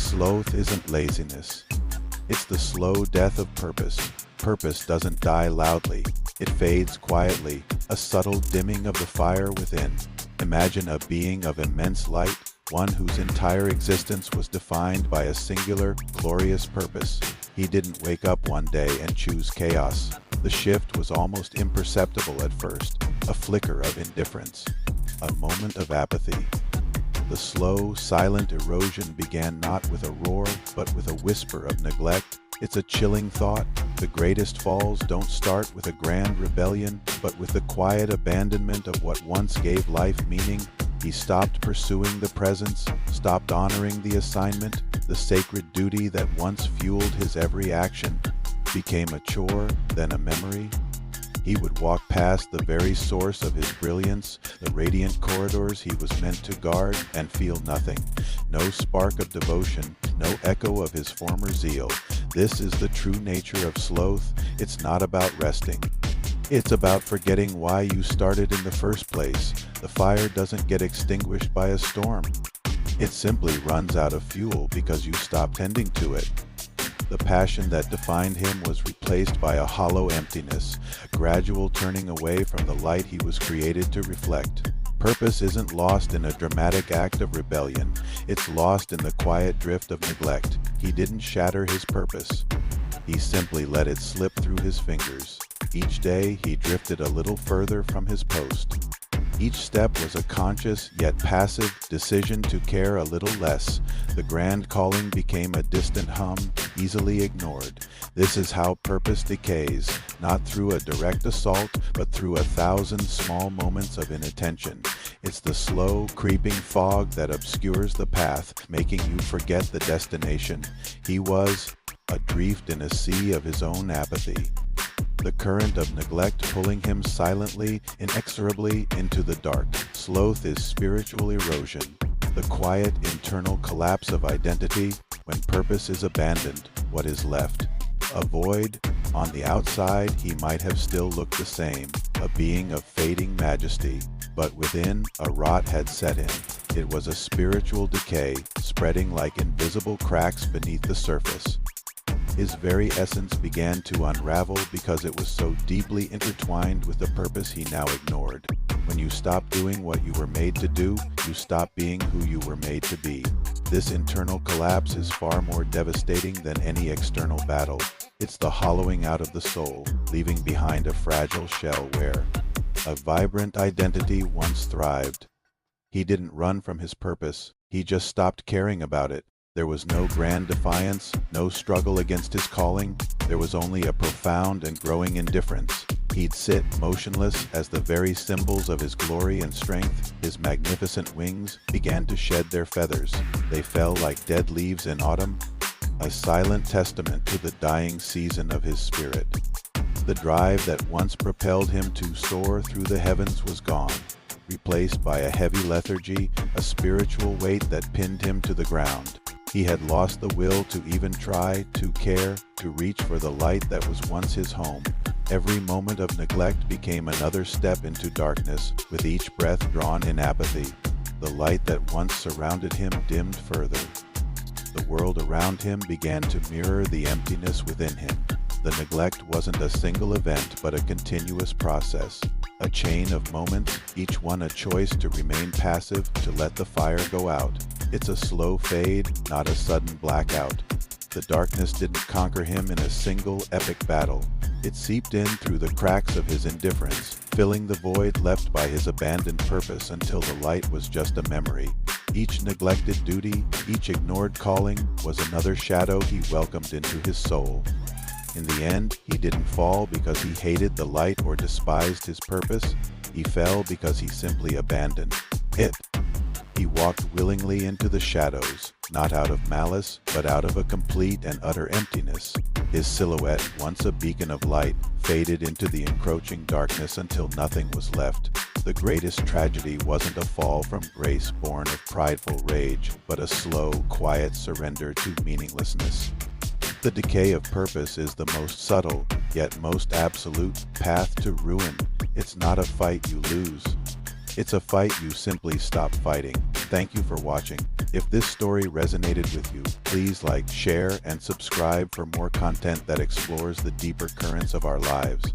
Sloth isn't laziness. It's the slow death of purpose. Purpose doesn't die loudly. It fades quietly, a subtle dimming of the fire within. Imagine a being of immense light, one whose entire existence was defined by a singular, glorious purpose. He didn't wake up one day and choose chaos. The shift was almost imperceptible at first, a flicker of indifference, a moment of apathy. The slow, silent erosion began not with a roar, but with a whisper of neglect. It's a chilling thought. The greatest falls don't start with a grand rebellion, but with the quiet abandonment of what once gave life meaning. He stopped pursuing the presence, stopped honoring the assignment. The sacred duty that once fueled his every action became a chore, then a memory. He would walk past the very source of his brilliance, the radiant corridors he was meant to guard, and feel nothing. No spark of devotion, no echo of his former zeal. This is the true nature of sloth. It's not about resting. It's about forgetting why you started in the first place. The fire doesn't get extinguished by a storm. It simply runs out of fuel because you stop tending to it. The passion that defined him was replaced by a hollow emptiness, a gradual turning away from the light he was created to reflect. Purpose isn't lost in a dramatic act of rebellion. It's lost in the quiet drift of neglect. He didn't shatter his purpose. He simply let it slip through his fingers. Each day, he drifted a little further from his post. Each step was a conscious, yet passive, decision to care a little less. The grand calling became a distant hum, easily ignored. This is how purpose decays, not through a direct assault, but through 1,000 small moments of inattention. It's the slow, creeping fog that obscures the path, making you forget the destination. He was adrift in a sea of his own apathy. The current of neglect pulling him silently, inexorably into the dark. Sloth is spiritual erosion, the quiet internal collapse of identity. When purpose is abandoned, what is left? A void. On the outside, he might have still looked the same, a being of fading majesty, but within, a rot had set in. It was a spiritual decay, spreading like invisible cracks beneath the surface. His very essence began to unravel because it was so deeply intertwined with the purpose he now ignored. When you stop doing what you were made to do, you stop being who you were made to be. This internal collapse is far more devastating than any external battle. It's the hollowing out of the soul, leaving behind a fragile shell where a vibrant identity once thrived. He didn't run from his purpose, he just stopped caring about it. There was no grand defiance, no struggle against his calling. There was only a profound and growing indifference. He'd sit motionless as the very symbols of his glory and strength, his magnificent wings, began to shed their feathers. They fell like dead leaves in autumn, a silent testament to the dying season of his spirit. The drive that once propelled him to soar through the heavens was gone, replaced by a heavy lethargy, a spiritual weight that pinned him to the ground. He had lost the will to even try, to care, to reach for the light that was once his home. Every moment of neglect became another step into darkness, with each breath drawn in apathy. The light that once surrounded him dimmed further. The world around him began to mirror the emptiness within him. The neglect wasn't a single event, but a continuous process. A chain of moments, each one a choice to remain passive, to let the fire go out. It's a slow fade, not a sudden blackout. The darkness didn't conquer him in a single epic battle. It seeped in through the cracks of his indifference, filling the void left by his abandoned purpose until the light was just a memory. Each neglected duty, each ignored calling, was another shadow he welcomed into his soul. In the end, he didn't fall because he hated the light or despised his purpose. He fell because he simply abandoned it. He walked willingly into the shadows, not out of malice, but out of a complete and utter emptiness. His silhouette, once a beacon of light, faded into the encroaching darkness until nothing was left. The greatest tragedy wasn't a fall from grace born of prideful rage, but a slow, quiet surrender to meaninglessness. The decay of purpose is the most subtle, yet most absolute, path to ruin. It's not a fight you lose. It's a fight you simply stop fighting. Thank you for watching. If this story resonated with you, please like, share, and subscribe for more content that explores the deeper currents of our lives.